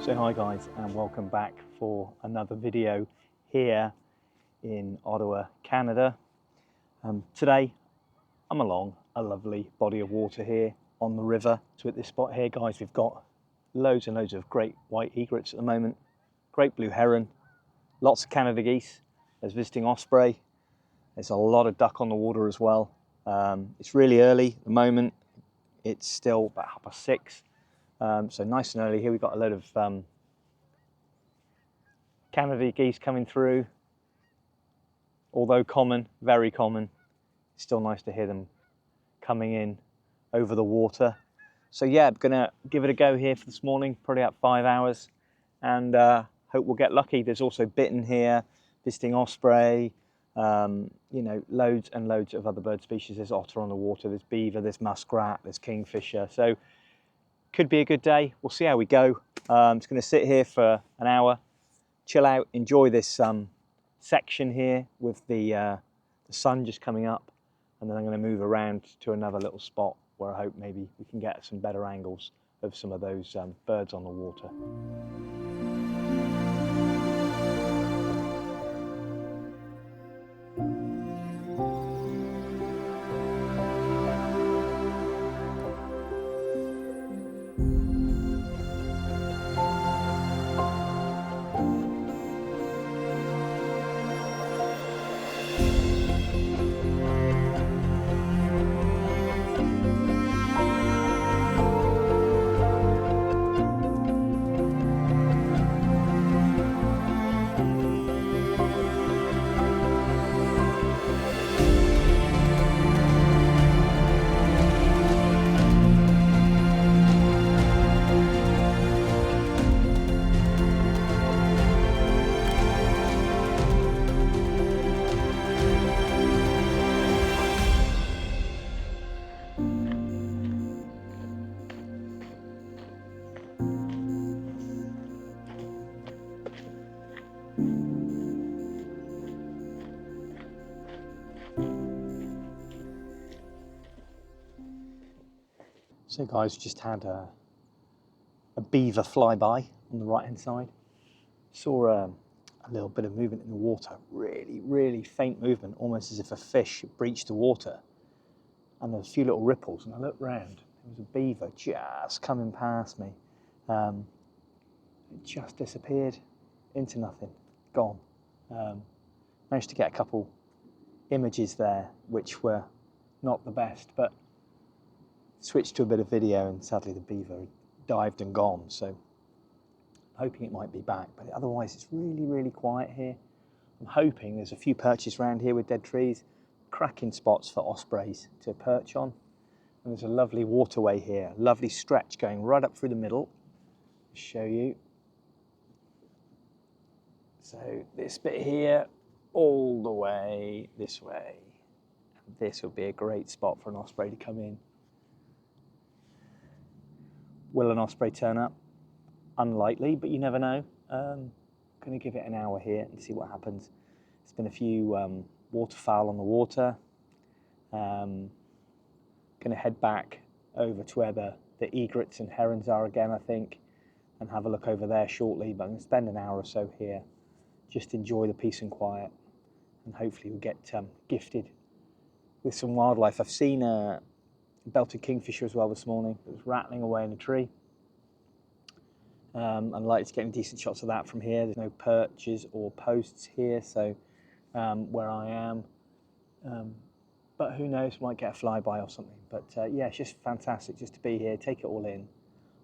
So hi guys, and welcome back for another video here in Ottawa, Canada. Today I'm along a lovely body of water here on the river. So at this spot here guys, we've got loads and loads of great white egrets at the moment, great blue heron, lots of Canada geese, there's visiting osprey, there's a lot of duck on the water as well. It's really early at the moment, it's still about 6:30. So nice and early here. We've got a load of Canada geese coming through. Although common, very common, it's still nice to hear them coming in over the water. So yeah, I'm gonna give it a go here for this morning, probably about 5 hours, and hope we'll get lucky. There's also bittern here, visiting osprey, you know, loads and loads of other bird species. There's otter on the water, there's beaver, there's muskrat, there's kingfisher. So could be a good day. We'll see how we go. I'm just going to sit here for an hour, chill out, enjoy this section here with the sun just coming up, and then I'm going to move around to another little spot where I hope maybe we can get some better angles of some of those birds on the water. So guys, just had a beaver flyby on the right hand side. Saw a little bit of movement in the water, really faint movement, almost as if a fish breached the water. And there was a few little ripples, and I looked round, there was a beaver just coming past me. It just disappeared into nothing, gone. Managed to get a couple images there, which were not the best, but switched to a bit of video, and sadly the beaver dived and gone. So I'm hoping it might be back, but otherwise it's really quiet here. I'm hoping there's a few perches around here with dead trees, cracking spots for ospreys to perch on. And there's a lovely waterway here, a lovely stretch going right up through the middle. I'll show you. So this bit here, all the way this way. And this would be a great spot for an osprey to come in. Will an osprey turn up? Unlikely, but you never know. Going to give it an hour here and see what happens. There's been a few waterfowl on the water. Going to head back over to where the egrets and herons are again, I think, and have a look over there shortly. But I'm going to spend an hour or so here, just enjoy the peace and quiet, and hopefully we'll get gifted with some wildlife. I've seen a belted kingfisher as well this morning. It was rattling away in a tree. I'm likely to get any decent shots of that from here. There's no perches or posts here, so where I am. But who knows, might get a flyby or something. But yeah, it's just fantastic just to be here, take it all in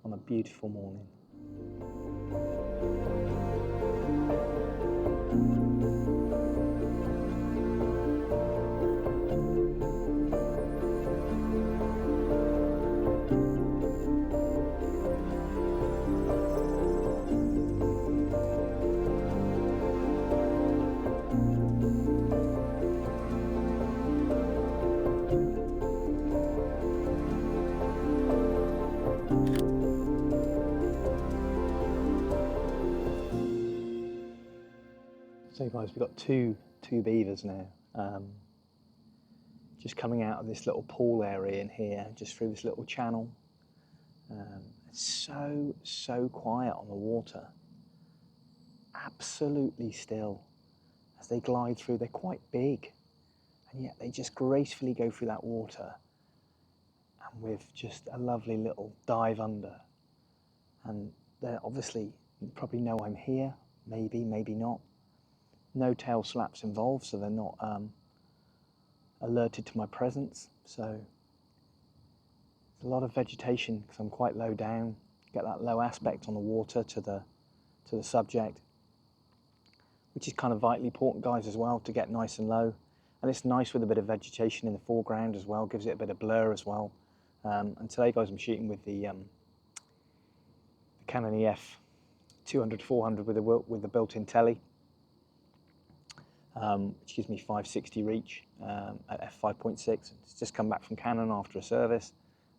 on a beautiful morning. So guys, we've got two beavers now, just coming out of this little pool area in here, just through this little channel. It's so quiet on the water. Absolutely still. As they glide through, they're quite big, and yet they just gracefully go through that water, and with just a lovely little dive under. And they're obviously, you probably know I'm here, maybe, maybe not. No tail slaps involved, so they're not alerted to my presence. So there's a lot of vegetation because I'm quite low down. Get that low aspect on the water to the subject, which is kind of vitally important, guys, as well, to get nice and low. And it's nice with a bit of vegetation in the foreground as well, gives it a bit of blur as well. And today, guys, I'm shooting with the Canon EF 200-400 with the built-in telly, which gives me 560 reach at F5.6. It's just come back from Canon after a service,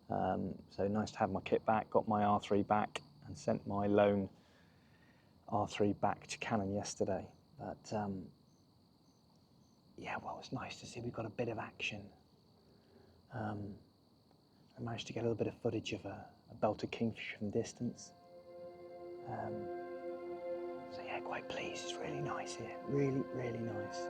so nice to have my kit back. Got my R3 back and sent my lone R3 back to Canon yesterday. But yeah, well, it's nice to see we've got a bit of action. I managed to get a little bit of footage of a belted kingfisher from distance. So yeah, quite pleased. It's really nice here. Really, really nice.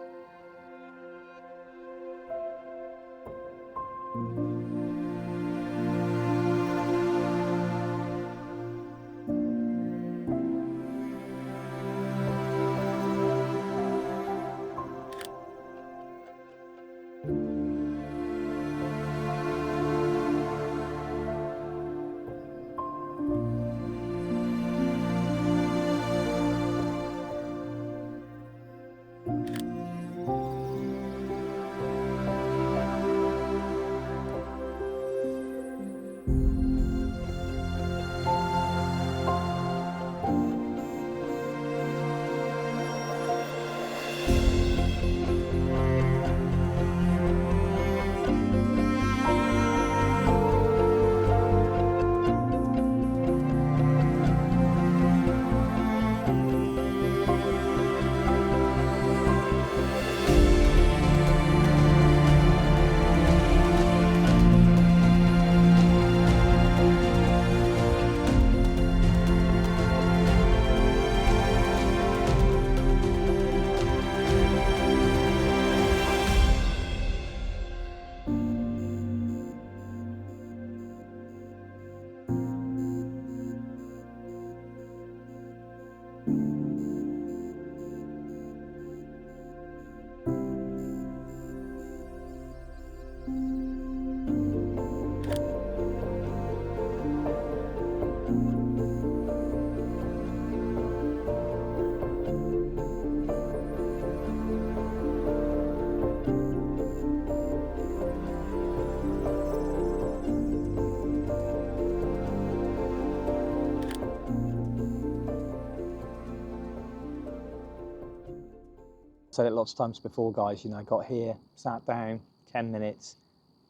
Said it lots of times before, guys, you know, I got here, sat down, 10 minutes,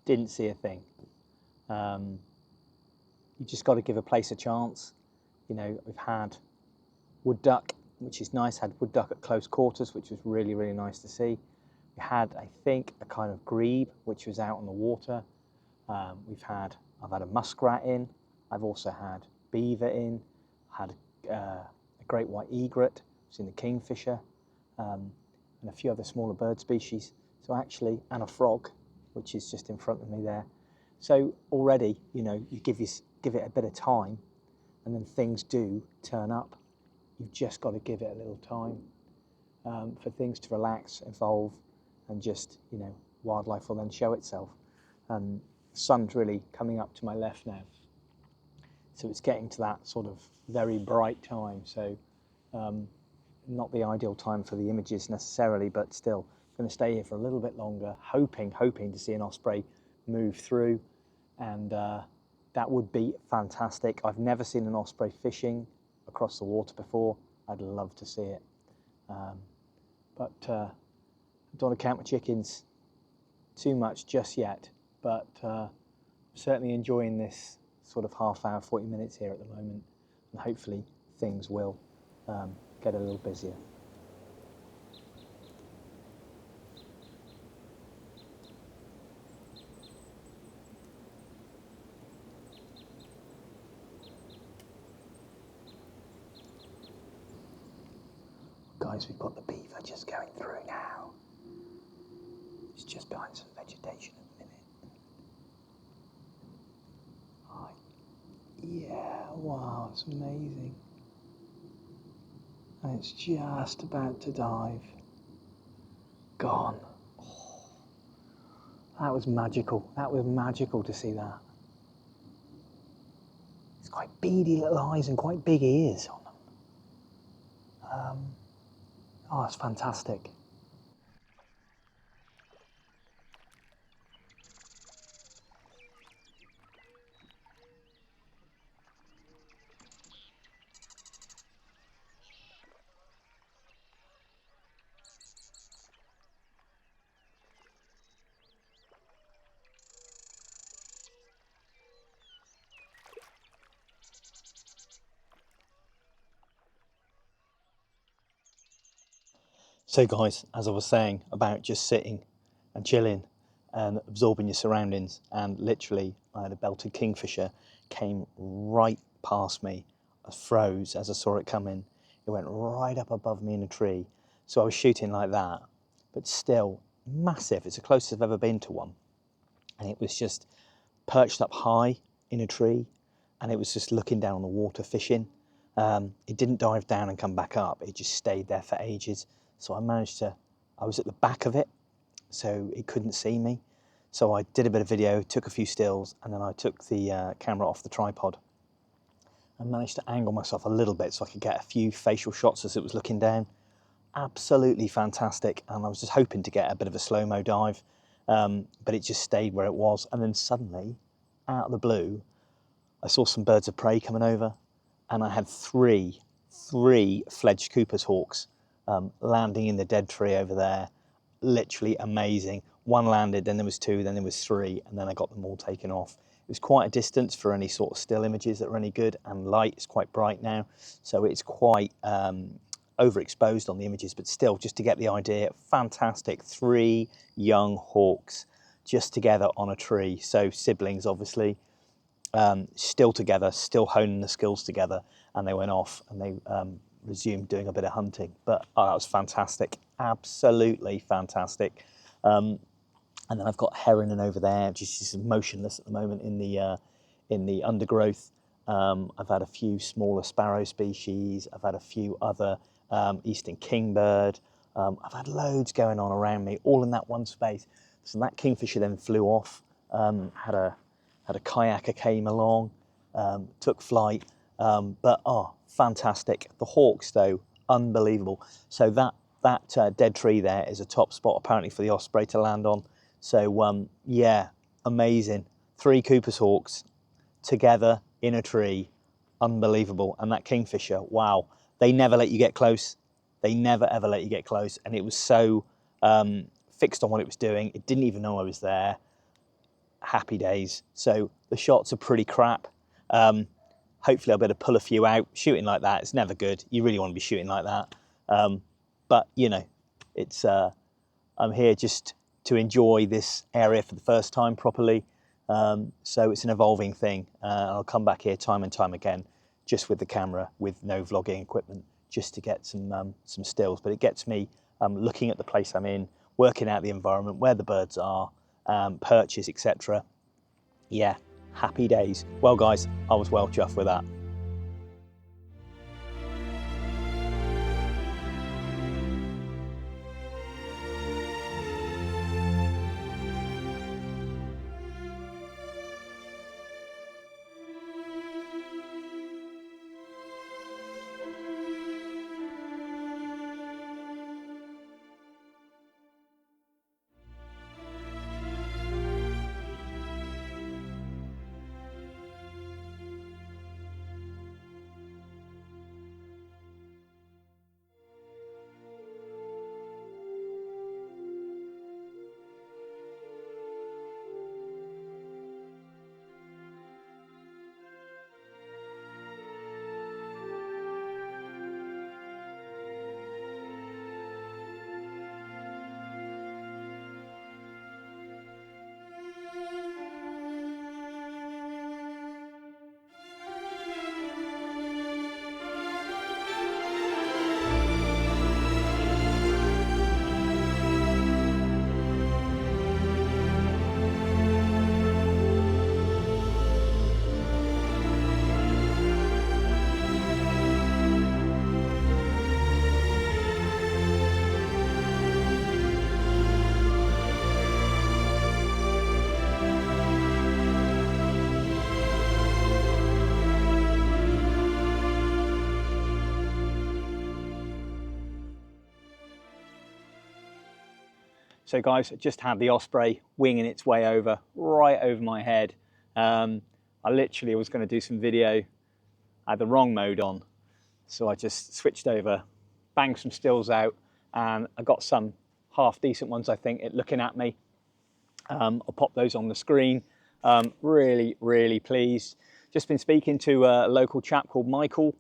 didn't see a thing. You just got to give a place a chance. You know, we've had wood duck, which is nice, had wood duck at close quarters, which was really, really nice to see. We had, I think, a kind of grebe, which was out on the water. I've had a muskrat in. I've also had beaver in. Had a great white egret, seen the kingfisher, and a few other smaller bird species. So actually, and a frog, which is just in front of me there. So already, you know, you give it a bit of time, and then things do turn up. You've just got to give it a little time for things to relax, evolve, and just, you know, wildlife will then show itself. The sun's really coming up to my left now, so it's getting to that sort of very bright time. So not the ideal time for the images necessarily, but still going to stay here for a little bit longer, hoping to see an osprey move through, and that would be fantastic. I've never seen an osprey fishing across the water before. I'd love to see it, but I don't want to count my chickens too much just yet, but certainly enjoying this sort of half hour, 40 minutes here at the moment, and hopefully things will get a little busier. guys, we've got the beaver just going through now. It's just behind some vegetation at the minute. Oh, yeah, wow, it's amazing. And it's just about to dive. Gone. Oh, that was magical. That was magical to see that. It's quite beady little eyes and quite big ears on them. Oh, it's fantastic. So guys, as I was saying about just sitting and chilling and absorbing your surroundings, and literally I had a belted kingfisher came right past me. I froze as I saw it coming. It went right up above me in a tree. So I was shooting like that, but still massive. It's the closest I've ever been to one. And it was just perched up high in a tree, and it was just looking down on the water fishing. It didn't dive down and come back up. It just stayed there for ages. So I was at the back of it, so it couldn't see me. So I did a bit of video, took a few stills, and then I took the camera off the tripod and managed to angle myself a little bit so I could get a few facial shots as it was looking down. Absolutely fantastic. And I was just hoping to get a bit of a slow-mo dive, but it just stayed where it was. And then suddenly, out of the blue, I saw some birds of prey coming over, and I had three fledged Cooper's hawks landing in the dead tree over there. Literally amazing. One landed, then there was two, then there was three, and then I got them all taken off. It was quite a distance for any sort of still images that were any good, and light is quite bright now, so it's quite overexposed on the images, but still, just to get the idea, fantastic. Three young hawks just together on a tree, so siblings obviously, still together, still honing the skills together, and they went off and they resumed doing a bit of hunting. But that was fantastic, absolutely fantastic. And then I've got heron over there, just motionless at the moment in the undergrowth. I've had a few smaller sparrow species. I've had a few other eastern kingbird. I've had loads going on around me, all in that one space. So that kingfisher then flew off. Had a kayaker came along, took flight. But fantastic. The hawks though, unbelievable. So that dead tree there is a top spot apparently for the osprey to land on. So yeah, amazing. Three Cooper's hawks together in a tree, unbelievable. And that kingfisher, wow, they never let you get close. They never ever let you get close. And it was so fixed on what it was doing, it didn't even know I was there. Happy days. So the shots are pretty crap. Hopefully I'll be able to pull a few out. Shooting like that, it's never good. You really want to be shooting like that. But you know, it's I'm here just to enjoy this area for the first time properly. So it's an evolving thing. I'll come back here time and time again, just with the camera, with no vlogging equipment, just to get some stills. But it gets me looking at the place I'm in, working out the environment, where the birds are, perches, etc. Yeah, happy days. Well guys, I was well chuffed with that. So guys, I just had the Osprey winging its way over, right over my head. I literally was going to do some video, I had the wrong mode on. So I just switched over, banged some stills out, and I got some half decent ones, I think, looking at me. I'll pop those on the screen. Really, really pleased. Just been speaking to a local chap called Michael,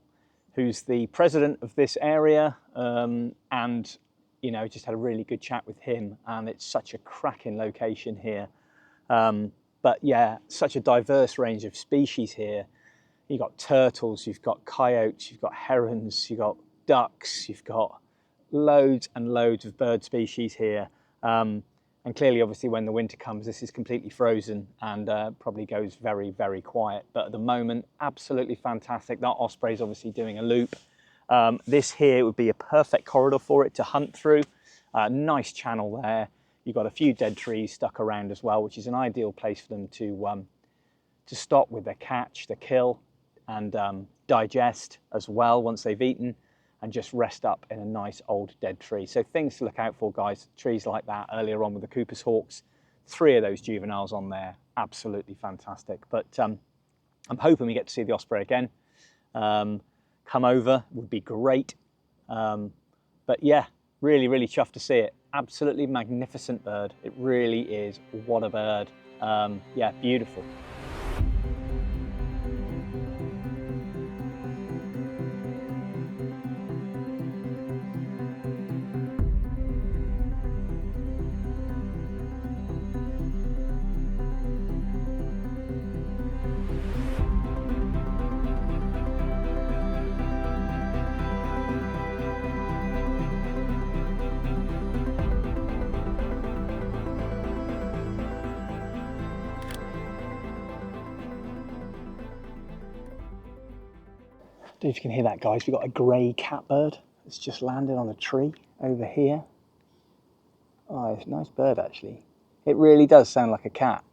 who's the president of this area, and you know, just had a really good chat with him, and it's such a cracking location here. But yeah, such a diverse range of species here. You've got turtles, you've got coyotes, you've got herons, you've got ducks, you've got loads and loads of bird species here. And clearly, obviously, when the winter comes, this is completely frozen and probably goes very, very quiet. But at the moment, absolutely fantastic. That Osprey is obviously doing a loop. This here would be a perfect corridor for it to hunt through. Nice channel there. You've got a few dead trees stuck around as well, which is an ideal place for them to stop with their catch, their kill, and digest as well once they've eaten, and just rest up in a nice old dead tree. So things to look out for, guys. Trees like that earlier on with the Cooper's Hawks. 3 of those juveniles on there. Absolutely fantastic. But I'm hoping we get to see the Osprey again. Come over would be great. But yeah, really, really chuffed to see it. Absolutely magnificent bird. It really is. What a bird. Yeah, beautiful. I don't know if you can hear that, guys. We've got a grey catbird that's just landed on a tree over here. Oh, it's a nice bird, actually. It really does sound like a cat.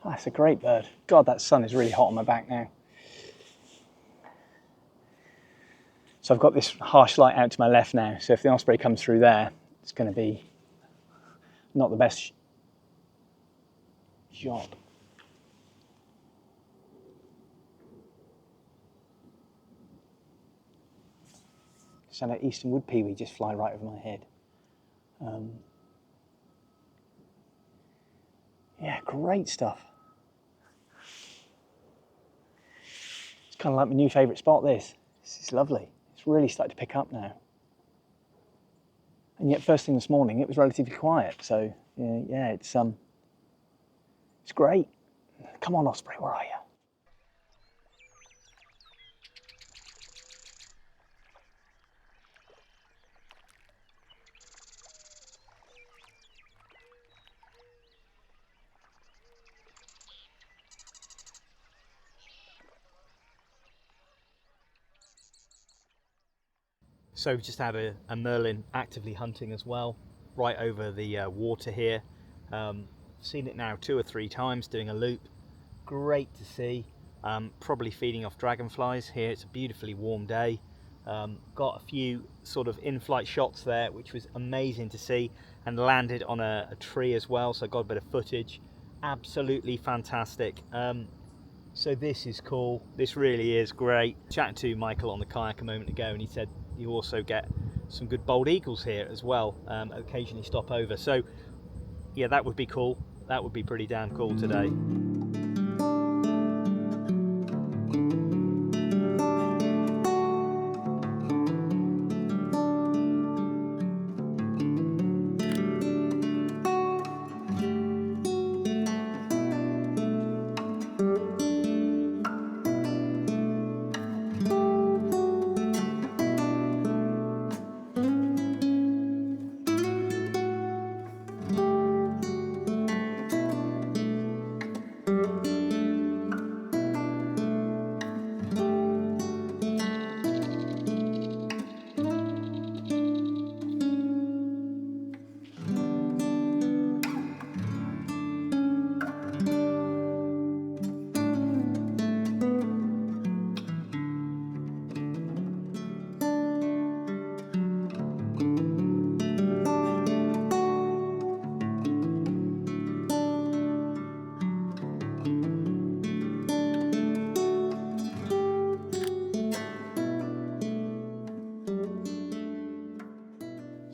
Oh, that's a great bird. God, that sun is really hot on my back now. So I've got this harsh light out to my left now. So if the Osprey comes through there, it's going to be not the best shot. Sound like eastern wood pewee just fly right over my head. Yeah, great stuff. It's kind of like my new favourite spot, this. This is lovely. It's really started to pick up now. And yet first thing this morning, it was relatively quiet. So yeah, it's great. Come on, Osprey, where are you? So we've just had a merlin actively hunting as well, right over the water here. Seen it now 2 or 3 times doing a loop. Great to see. Probably feeding off dragonflies here. It's a beautifully warm day. Got a few sort of in-flight shots there, which was amazing to see, and landed on a tree as well, so got a bit of footage. Absolutely fantastic. So this is cool. This really is great. Chatting to Michael on the kayak a moment ago, and he said you also get some good bald eagles here as well. Occasionally stop over. So yeah, that would be cool. That would be pretty damn cool today.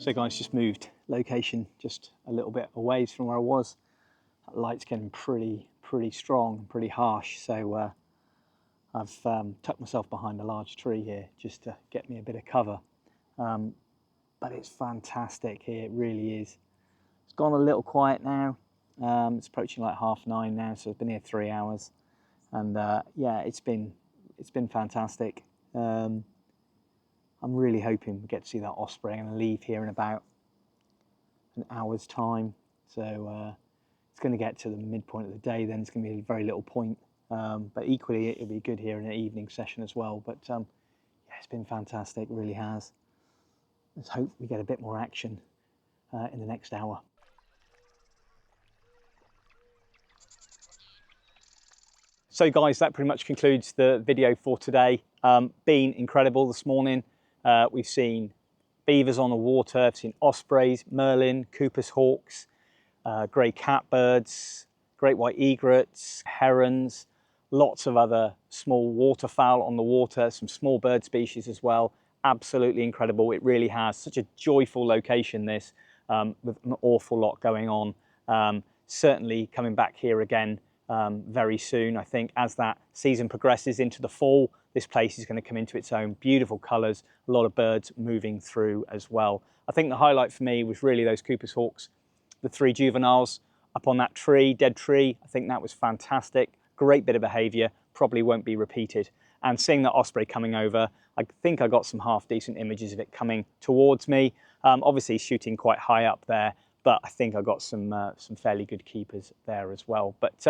So guys, just moved location just a little bit away from where I was. That light's getting pretty strong, pretty harsh. So I've tucked myself behind a large tree here just to get me a bit of cover. But it's fantastic here, it really is. It's gone a little quiet now. It's approaching like 9:30 now, so I've been here 3 hours. And yeah, it's been fantastic. I'm really hoping we get to see that osprey. I'm going to leave here in about an hour's time. So it's going to get to the midpoint of the day, then it's going to be very little point. But equally, it'll be good here in an evening session as well. But yeah, it's been fantastic, it really has. Let's hope we get a bit more action in the next hour. So guys, that pretty much concludes the video for today. Been incredible this morning. We've seen beavers on the water, we've seen ospreys, merlin, Cooper's hawks, grey catbirds, great white egrets, herons, lots of other small waterfowl on the water, some small bird species as well. Absolutely incredible. It really has such a joyful location, this, with an awful lot going on. Certainly coming back here again very soon. I think as that season progresses into the fall, this place is going to come into its own. Beautiful colours, a lot of birds moving through as well. I think the highlight for me was really those Cooper's hawks, the 3 juveniles up on that tree, dead tree. I think that was fantastic. Great bit of behaviour, probably won't be repeated. And seeing that osprey coming over, I think I got some half decent images of it coming towards me. Obviously shooting quite high up there, but I think I got some fairly good keepers there as well. But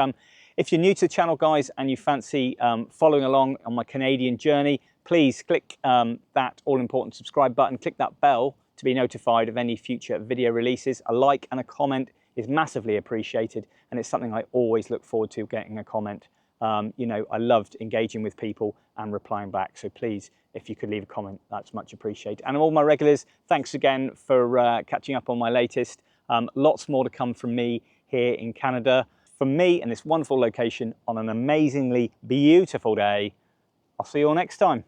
if you're new to the channel, guys, and you fancy following along on my Canadian journey, please click that all-important subscribe button, click that bell to be notified of any future video releases. A like and a comment is massively appreciated, and it's something I always look forward to, getting a comment. You know, I loved engaging with people and replying back, so please, if you could leave a comment, that's much appreciated. And all my regulars, thanks again for catching up on my latest. Lots more to come from me here in Canada. From me in this wonderful location on an amazingly beautiful day. I'll see you all next time.